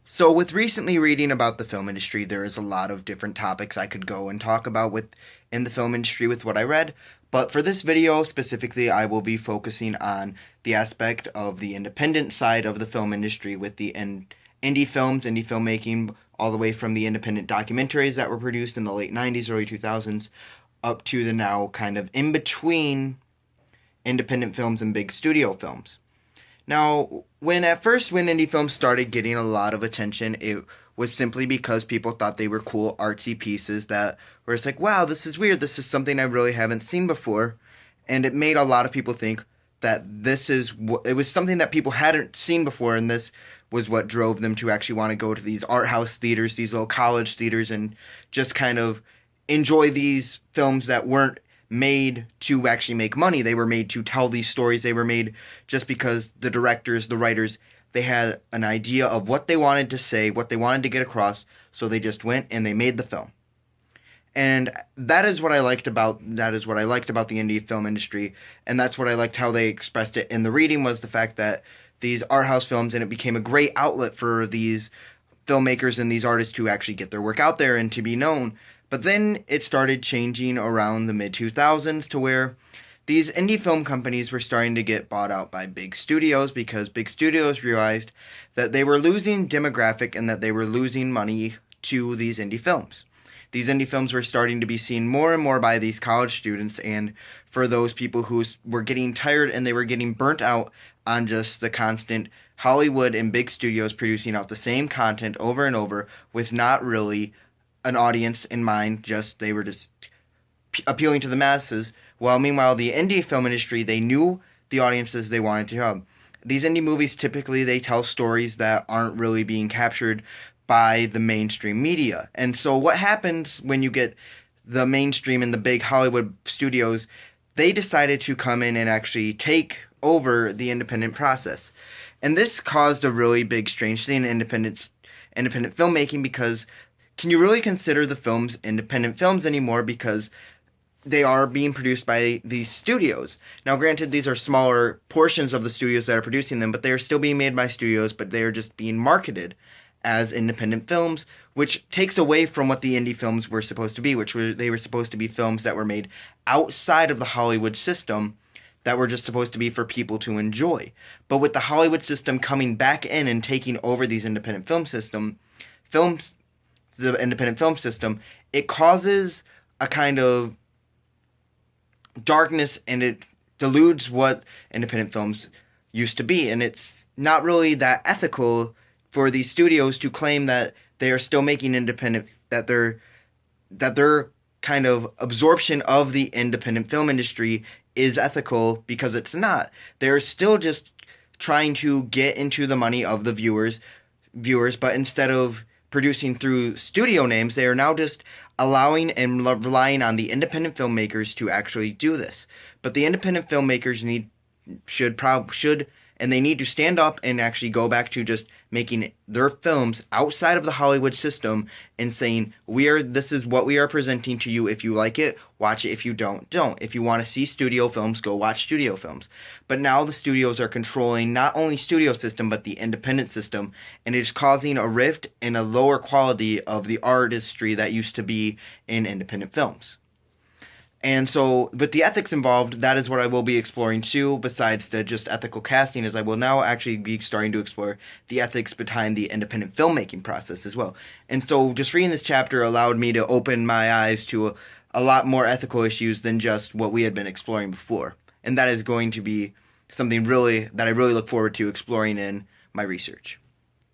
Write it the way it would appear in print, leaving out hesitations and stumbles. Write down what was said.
So, with recently reading about the film industry, there is a lot of different topics I could go and talk about with in the film industry with what I read. But for this video specifically, I will be focusing on the aspect of the independent side of the film industry with the indie films, indie filmmaking, all the way from the independent documentaries that were produced in the late 90s, early 2000s, up to the now kind of in between independent films and big studio films. Now, when indie films started getting a lot of attention, it was simply because people thought they were cool artsy pieces that were it's like, wow, this is weird. This is something I really haven't seen before, and it made a lot of people think that it was something that people hadn't seen before, and this was what drove them to actually want to go to these art house theaters, these little college theaters, and just kind of enjoy these films that weren't made to actually make money. They were made to tell these stories. They were made just because the directors, the writers, they had an idea of what they wanted to say, what they wanted to get across, so they just went and they made the film. And that is what I liked about the indie film industry, and that's what I liked how they expressed it in the reading was the fact that these art house films, and it became a great outlet for these filmmakers and these artists to actually get their work out there and to be known. But then it started changing around the mid 2000s to where these indie film companies were starting to get bought out by big studios because big studios realized that they were losing demographic and that they were losing money to these indie films. These indie films were starting to be seen more and more by these college students, and for those people who were getting tired and they were getting burnt out on just the constant Hollywood and big studios producing out the same content over and over with not really an audience in mind, just they were just appealing to the masses. While meanwhile, the indie film industry, they knew the audiences they wanted to have. These indie movies typically they tell stories that aren't really being captured by the mainstream media. And so what happens when you get the mainstream and the big Hollywood studios, they decided to come in and actually take over the independent process. And this caused a really big strange thing in independent filmmaking because can you really consider the films independent films anymore because they are being produced by these studios. Now, granted, these are smaller portions of the studios that are producing them, but they are still being made by studios, but they are just being marketed as independent films, which takes away from what the indie films were supposed to be, they were supposed to be films that were made outside of the Hollywood system that were just supposed to be for people to enjoy. But with the Hollywood system coming back in and taking over these the independent film system, it causes a kind of darkness and it deludes what independent films used to be. And it's not really that ethical for these studios to claim that they are still making that their kind of absorption of the independent film industry is ethical because it's not. They're still just trying to get into the money of the viewers, but instead of producing through studio names, they are now just allowing and relying on the independent filmmakers to actually do this. But the independent filmmakers should and they need to stand up and actually go back to just making their films outside of the Hollywood system and saying, this is what we are presenting to you. If you like it, watch it. If you don't. If you want to see studio films, go watch studio films. But now the studios are controlling not only studio system, but the independent system, and it is causing a rift and a lower quality of the artistry that used to be in independent films. And so, with the ethics involved, that is what I will be exploring too, besides the just ethical casting, as I will now actually be starting to explore the ethics behind the independent filmmaking process as well. And so, just reading this chapter allowed me to open my eyes to a lot more ethical issues than just what we had been exploring before. And that is going to be something that I really look forward to exploring in my research.